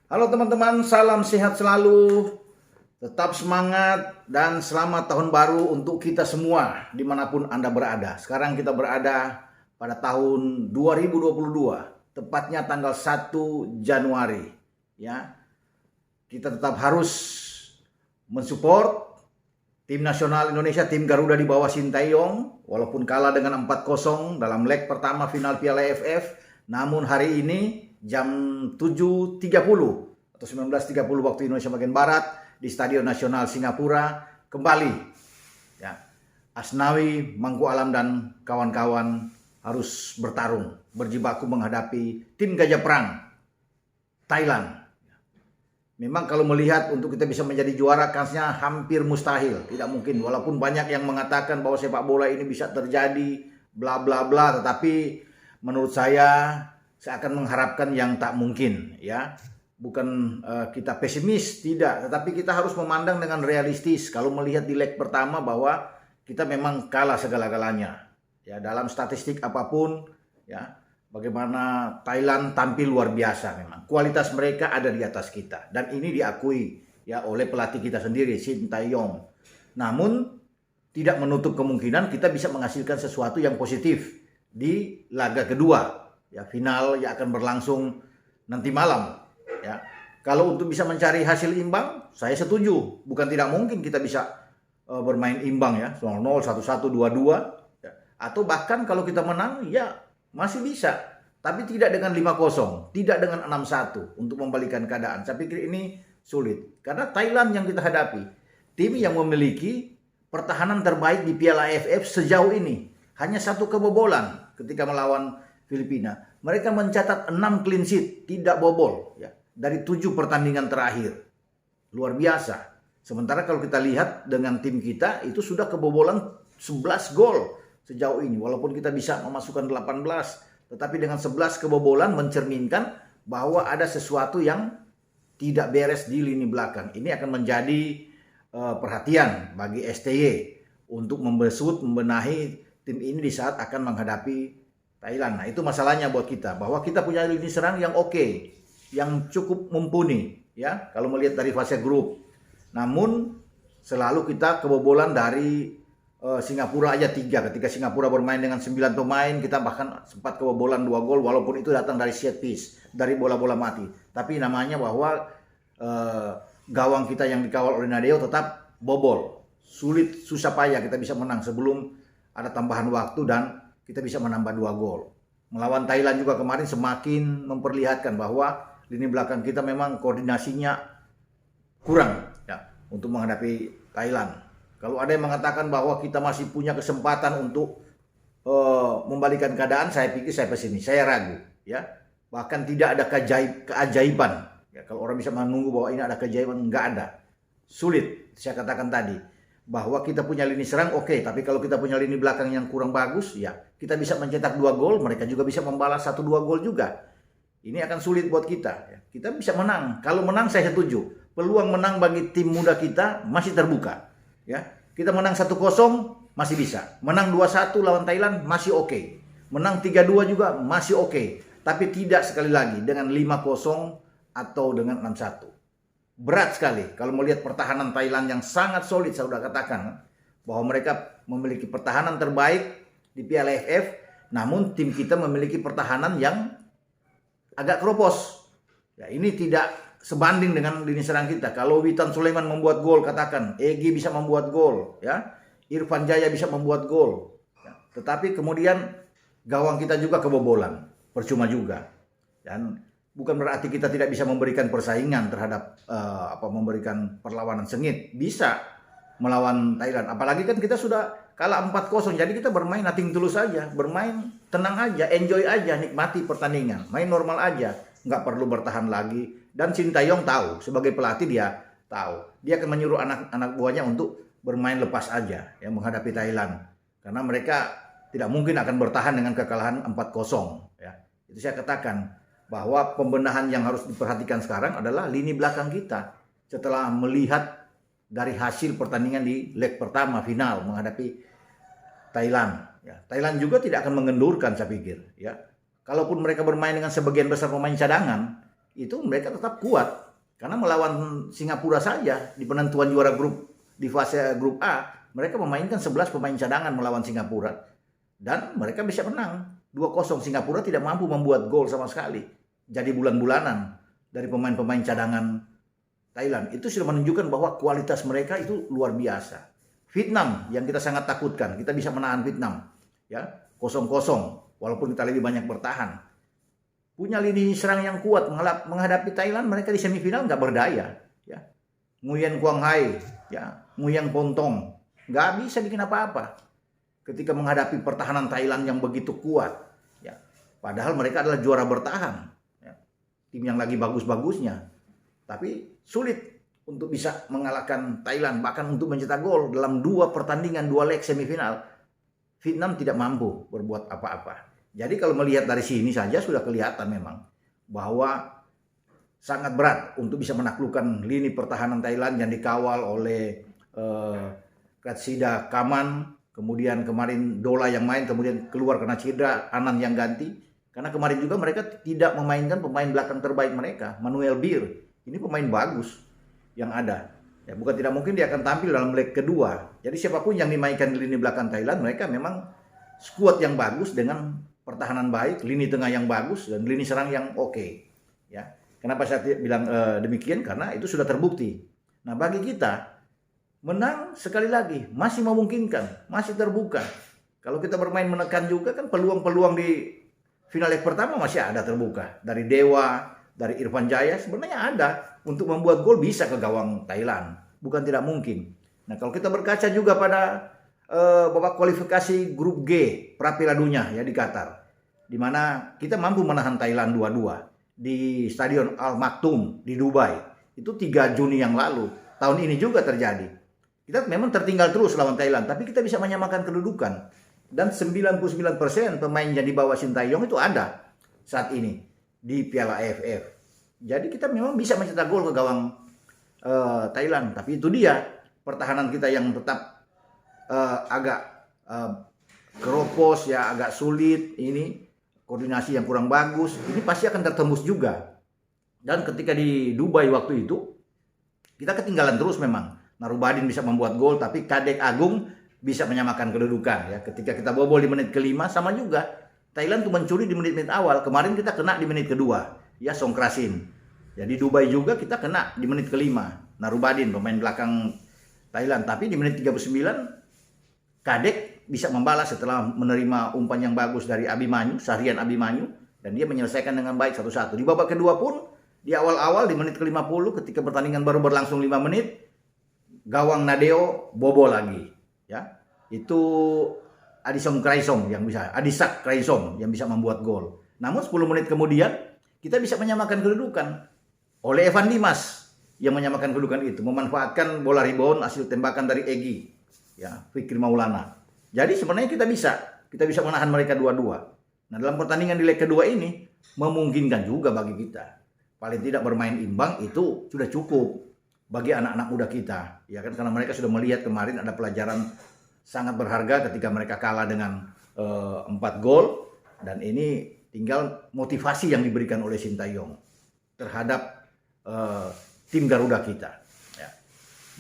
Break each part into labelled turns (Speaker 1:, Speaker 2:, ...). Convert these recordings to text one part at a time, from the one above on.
Speaker 1: Halo teman-teman, salam sehat selalu, tetap semangat dan selamat tahun baru untuk kita semua dimanapun Anda berada. Sekarang kita berada pada tahun 2022, tepatnya tanggal 1 Januari. Ya, kita tetap harus mensupport tim nasional Indonesia, tim Garuda di bawah Sintayong, walaupun kalah dengan 4-0 dalam leg pertama final Piala AFF. Namun hari ini jam 7.30 atau 19.30 waktu Indonesia bagian Barat di Stadion Nasional Singapura kembali ya, Asnawi, Mangku Alam dan kawan-kawan harus bertarung, berjibaku menghadapi tim Gajah Perang Thailand. Memang kalau melihat untuk kita bisa menjadi juara kansnya hampir mustahil, tidak mungkin. Walaupun banyak yang mengatakan bahwa sepak bola ini bisa terjadi, bla bla bla, tetapi menurut saya akan mengharapkan yang tak mungkin, ya. Bukan kita pesimis, tidak, tetapi kita harus memandang dengan realistis. Kalau melihat di leg pertama bahwa kita memang kalah segala-galanya, ya, dalam statistik apapun, ya. Bagaimana Thailand tampil luar biasa memang. Kualitas mereka ada di atas kita. Dan ini diakui ya oleh pelatih kita sendiri, Sintayong. Namun tidak menutup kemungkinan kita bisa menghasilkan sesuatu yang positif di laga kedua. Ya, final yang akan berlangsung nanti malam. Ya. Kalau untuk bisa mencari hasil imbang, saya setuju. Bukan tidak mungkin kita bisa bermain imbang ya. 0-0, 1-1, 2-2. Ya. Atau bahkan kalau kita menang, ya masih bisa, tapi tidak dengan 5-0, tidak dengan 6-1 untuk membalikan keadaan. Saya pikir ini sulit. Karena Thailand yang kita hadapi, tim yang memiliki pertahanan terbaik di Piala AFF sejauh ini. Hanya 1 kebobolan ketika melawan Filipina. Mereka mencatat 6 clean sheet, tidak bobol ya, dari 7 pertandingan terakhir. Luar biasa. Sementara kalau kita lihat dengan tim kita, itu sudah kebobolan 11 gol sejauh ini, walaupun kita bisa memasukkan 18, tetapi dengan 11 kebobolan mencerminkan bahwa ada sesuatu yang tidak beres di lini belakang. Ini akan menjadi perhatian bagi STY untuk membenahi tim ini di saat akan menghadapi Thailand. Nah, itu masalahnya buat kita, bahwa kita punya lini serang yang oke, yang cukup mumpuni ya kalau melihat dari fase grup. Namun selalu kita kebobolan dari Singapura aja 3. Ketika Singapura bermain dengan 9 pemain, kita bahkan sempat kebobolan 2 gol, walaupun itu datang dari set piece, dari bola-bola mati. Tapi namanya bahwa gawang kita yang dikawal oleh Nadeo tetap bobol. Sulit, susah payah kita bisa menang sebelum ada tambahan waktu dan kita bisa menambah 2 gol. Melawan Thailand juga kemarin semakin memperlihatkan bahwa lini belakang kita memang koordinasinya kurang ya untuk menghadapi Thailand. Kalau ada yang mengatakan bahwa kita masih punya kesempatan untuk membalikan keadaan, saya pikir saya pesimis, saya ragu, ya. Bahkan tidak ada keajaiban. Ya, kalau orang bisa menunggu bahwa ini ada keajaiban, nggak ada. Sulit, saya katakan tadi, bahwa kita punya lini serang, oke, tapi kalau kita punya lini belakang yang kurang bagus, ya kita bisa mencetak 2 gol, mereka juga bisa membalas 1-2 gol juga. Ini akan sulit buat kita. Ya. Kita bisa menang. Kalau menang saya setuju. Peluang menang bagi tim muda kita masih terbuka. Ya, kita menang 1-0 masih bisa. Menang 2-1 lawan Thailand masih oke. Menang 3-2 juga masih oke. Tapi tidak sekali lagi dengan 5-0 atau dengan 6-1. Berat sekali kalau melihat pertahanan Thailand yang sangat solid. Saya sudah katakan bahwa mereka memiliki pertahanan terbaik di Piala AFF. Namun tim kita memiliki pertahanan yang agak keropos. Ya, ini tidak sebanding dengan lini serang kita. Kalau Witan Sulaiman membuat gol, katakan Egy bisa membuat gol, ya, Irfan Jaya bisa membuat gol, ya. Tetapi kemudian gawang kita juga kebobolan, percuma juga. Dan bukan berarti kita tidak bisa memberikan persaingan terhadap memberikan perlawanan sengit. Bisa melawan Thailand. Apalagi kan kita sudah kalah 4-0. Jadi kita bermain nothing tulus aja, bermain tenang aja, enjoy aja, nikmati pertandingan, main normal aja, nggak perlu bertahan lagi. Dan Sintayong tahu, sebagai pelatih dia tahu. Dia akan menyuruh anak-anak buahnya untuk bermain lepas aja ya menghadapi Thailand. Karena mereka tidak mungkin akan bertahan dengan kekalahan 4-0 ya. Itu saya katakan bahwa pembenahan yang harus diperhatikan sekarang adalah lini belakang kita. Setelah melihat dari hasil pertandingan di leg pertama final menghadapi Thailand ya. Thailand juga tidak akan mengendurkan saya pikir ya. Kalaupun mereka bermain dengan sebagian besar pemain cadangan, itu mereka tetap kuat. Karena melawan Singapura saja di penentuan juara grup di fase grup A, mereka memainkan 11 pemain cadangan melawan Singapura. Dan mereka bisa menang 2-0. Singapura tidak mampu membuat gol sama sekali. Jadi bulan-bulanan dari pemain-pemain cadangan Thailand. Itu sudah menunjukkan bahwa kualitas mereka itu luar biasa. Vietnam yang kita sangat takutkan, kita bisa menahan Vietnam. Ya, 0-0 walaupun kita lebih banyak bertahan. Punya lini serang yang kuat menghadapi Thailand, mereka di semifinal nggak berdaya. Ya. Nguyen Quang Hai, ya, Nguyen Pontong, nggak bisa bikin apa-apa ketika menghadapi pertahanan Thailand yang begitu kuat. Ya. Padahal mereka adalah juara bertahan, ya. Tim yang lagi bagus-bagusnya, tapi sulit untuk bisa mengalahkan Thailand, bahkan untuk mencetak gol dalam 2 pertandingan, 2 leg semifinal. Vietnam tidak mampu berbuat apa-apa. Jadi kalau melihat dari sini saja sudah kelihatan memang bahwa sangat berat untuk bisa menaklukkan lini pertahanan Thailand yang dikawal oleh Katsida Kaman, kemudian kemarin Dola yang main, kemudian keluar karena cedera, Anan yang ganti. Karena kemarin juga mereka tidak memainkan pemain belakang terbaik mereka, Manuel Bir. Ini pemain bagus yang ada. Ya, bukan tidak mungkin dia akan tampil dalam leg kedua. Jadi siapapun yang dimainkan di lini belakang Thailand, mereka memang skuad yang bagus dengan pertahanan baik, lini tengah yang bagus, dan lini serang yang oke. Ya. Kenapa saya bilang demikian? Karena itu sudah terbukti. Nah, bagi kita, menang sekali lagi masih memungkinkan, masih terbuka. Kalau kita bermain menekan juga kan peluang-peluang di final leg pertama masih ada terbuka. Dari Dewa, dari Irfan Jaya sebenarnya ada untuk membuat gol bisa ke gawang Thailand. Bukan tidak mungkin. Nah, kalau kita berkaca juga pada babak kualifikasi grup G pra Piala Dunia ya di Qatar, di mana kita mampu menahan Thailand 2-2 di Stadion Al Maktoum di Dubai. Itu 3 Juni yang lalu. Tahun ini juga terjadi. Kita memang tertinggal terus lawan Thailand, tapi kita bisa menyamakan kedudukan. Dan 99% pemain yang di bawah Shin Tae-yong itu ada saat ini di Piala AFF. Jadi kita memang bisa mencetak gol ke gawang Thailand, tapi itu dia pertahanan kita yang tetap agak keropos ya, agak sulit, ini koordinasi yang kurang bagus, ini pasti akan tertembus juga. Dan ketika di Dubai waktu itu kita ketinggalan terus memang. Narubadin bisa membuat gol, tapi Kadek Agung bisa menyamakan kedudukan ya. Ketika kita bobol di menit ke-5 sama juga. Thailand tuh mencuri di menit-menit awal, kemarin kita kena di menit kedua ya, Songkrasin. Jadi Dubai juga kita kena di menit ke-5. Narubadin pemain belakang Thailand, tapi di menit 39 Kadek bisa membalas setelah menerima umpan yang bagus dari Abimanyu, Sahrian Abimanyu, dan dia menyelesaikan dengan baik 1-1. Di babak kedua pun, di awal-awal di menit ke-50 ketika pertandingan baru berlangsung 5 menit, gawang Nadeo bobol lagi. Ya, itu Adisak Kraisom yang bisa membuat gol. Namun 10 menit kemudian, kita bisa menyamakan kedudukan oleh Evan Dimas yang menyamakan kedudukan itu, memanfaatkan bola rebound hasil tembakan dari Egy. Ya, Fikri Maulana. Jadi sebenarnya kita bisa menahan mereka 2-2. Nah, dalam pertandingan di leg kedua ini memungkinkan juga bagi kita. Paling tidak bermain imbang itu sudah cukup bagi anak-anak muda kita. Ya kan, karena mereka sudah melihat kemarin ada pelajaran sangat berharga ketika mereka kalah dengan 4 gol, dan ini tinggal motivasi yang diberikan oleh Shin Tae-yong terhadap tim Garuda kita. Ya.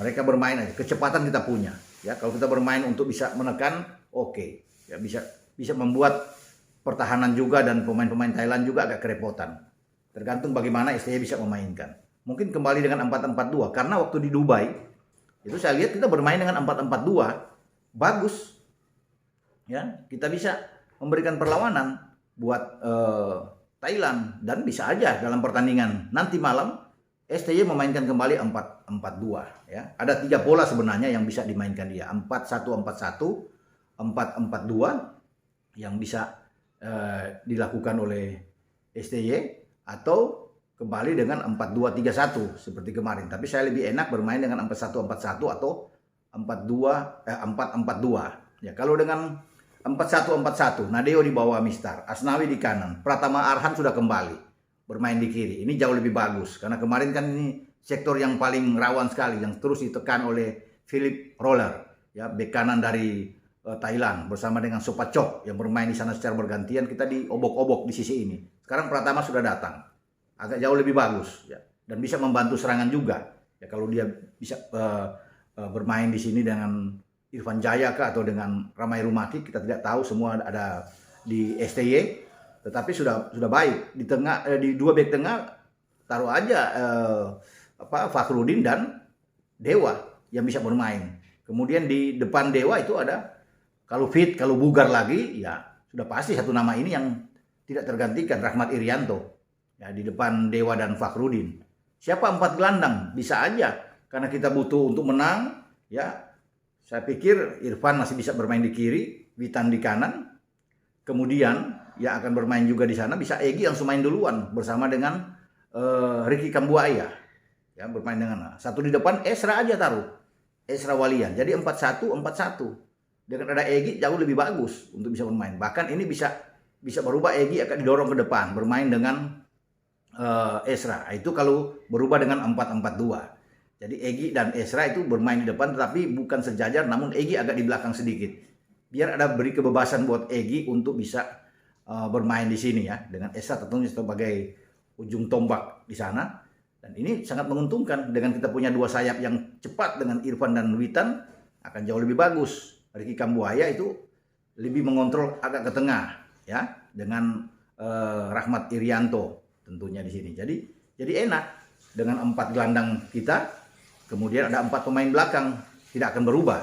Speaker 1: Mereka bermain aja, kecepatan kita punya. Ya, kalau kita bermain untuk bisa menekan, oke. Ya, bisa membuat pertahanan juga dan pemain-pemain Thailand juga agak kerepotan. Tergantung bagaimana STY bisa memainkan. Mungkin kembali dengan 4-4-2 karena waktu di Dubai itu saya lihat kita bermain dengan 4-4-2 bagus. Ya, kita bisa memberikan perlawanan buat Thailand, dan bisa aja dalam pertandingan nanti malam STY memainkan kembali 4-4-2 ya. Ada 3 pola sebenarnya yang bisa dimainkan dia. 4-1-4-1, 4-4-2 yang bisa dilakukan oleh STY, atau kembali dengan 4-2-3-1 seperti kemarin. Tapi saya lebih enak bermain dengan 4-1-4-1 atau 4-4-2. Ya, kalau dengan 4-1-4-1, Nadeo di bawah Mistar, Asnawi di kanan, Pratama Arhan sudah kembali bermain di kiri. Ini jauh lebih bagus karena kemarin kan ini sektor yang paling rawan sekali yang terus ditekan oleh Philip Roller ya, bek kanan dari Thailand bersama dengan Sopachok yang bermain di sana secara bergantian. Kita diobok-obok di sisi ini. Sekarang Pratama sudah datang. agak jauh lebih bagus ya, dan bisa membantu serangan juga ya. Kalau dia bisa bermain di sini dengan Irfan Jaya kah atau dengan Ramai Rumaki, kita tidak tahu, semua ada di STY, tetapi sudah baik di tengah, di dua bek tengah taruh aja Fakhrudin dan Dewa yang bisa bermain. Kemudian di depan Dewa itu ada, kalau fit, kalau bugar lagi ya sudah pasti satu nama ini yang tidak tergantikan, Rahmat Irianto ya, di depan Dewa dan Fakhrudin. Siapa 4 gelandang? Bisa aja, karena kita butuh untuk menang ya. Saya pikir Irfan masih bisa bermain di kiri, Witan di kanan. Kemudian yang akan bermain juga di sana bisa Egy yang main duluan bersama dengan Ricky Kambuaya ya, bermain dengan satu di depan, Esra aja taruh, Esra Walian. Jadi 4-1-4-1 dengan ada Egy jauh lebih bagus untuk bisa bermain. Bahkan ini bisa berubah, Egy akan didorong ke depan bermain dengan Esra. Itu kalau berubah dengan 4-4-2. Jadi Egy dan Esra itu bermain di depan, tetapi bukan sejajar, namun Egy agak di belakang sedikit. Biar ada beri kebebasan buat Egy untuk bisa bermain di sini ya, dengan Esra tentunya sebagai ujung tombak di sana. Dan ini sangat menguntungkan dengan kita punya dua sayap yang cepat dengan Irfan dan Witan, akan jauh lebih bagus. Ricky Kambuaya itu lebih mengontrol agak ke tengah ya, dengan Rahmat Irianto tentunya di sini. Jadi enak dengan 4 gelandang kita. Kemudian ada 4 pemain belakang, tidak akan berubah.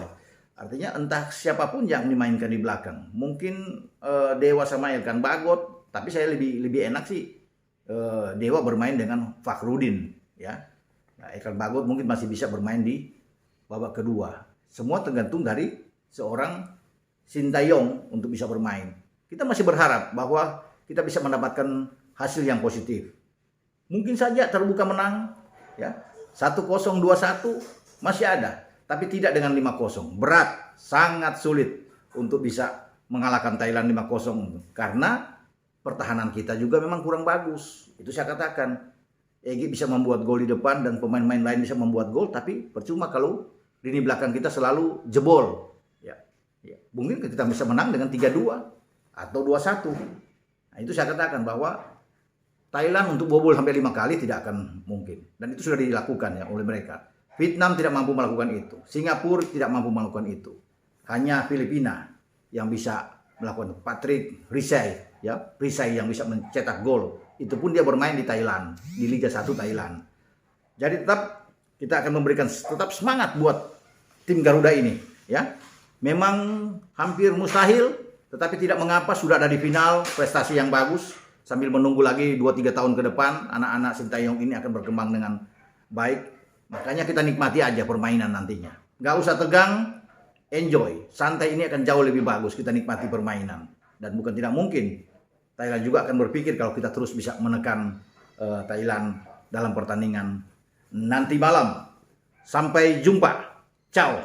Speaker 1: Artinya entah siapapun yang dimainkan di belakang. Mungkin Dewa sama Elkan Bagot, tapi saya lebih enak sih Dewa bermain dengan Fakhrudin ya. Nah, Elkan Bagot mungkin masih bisa bermain di babak kedua. Semua tergantung dari seorang Sintayong untuk bisa bermain. Kita masih berharap bahwa kita bisa mendapatkan hasil yang positif. Mungkin saja terbuka menang ya. 1-0, 2-1 masih ada, tapi tidak dengan 5-0. Berat, sangat sulit untuk bisa mengalahkan Thailand 5-0 karena pertahanan kita juga memang kurang bagus. Itu saya katakan. Egy bisa membuat gol di depan dan pemain-pemain lain bisa membuat gol, tapi percuma kalau lini belakang kita selalu jebol. Ya. Mungkin kita bisa menang dengan 3-2 atau 2-1. Nah, itu saya katakan bahwa Thailand untuk bobol sampai 5 kali tidak akan mungkin. Dan itu sudah dilakukan ya oleh mereka. Vietnam tidak mampu melakukan itu. Singapura tidak mampu melakukan itu. Hanya Filipina yang bisa melakukan itu. Patrick Risai ya, Risai yang bisa mencetak gol. Itu pun dia bermain di Thailand, di Liga 1 Thailand. Jadi tetap kita akan memberikan tetap semangat buat tim Garuda ini ya. Memang hampir mustahil, tetapi tidak mengapa, sudah ada di final, prestasi yang bagus. Sambil menunggu lagi 2-3 tahun ke depan, anak-anak Sintayong ini akan berkembang dengan baik. Makanya kita nikmati aja permainan nantinya. Nggak usah tegang, enjoy. Santai, ini akan jauh lebih bagus, kita nikmati permainan. Dan bukan tidak mungkin, Thailand juga akan berpikir kalau kita terus bisa menekan Thailand dalam pertandingan nanti malam. Sampai jumpa. Ciao.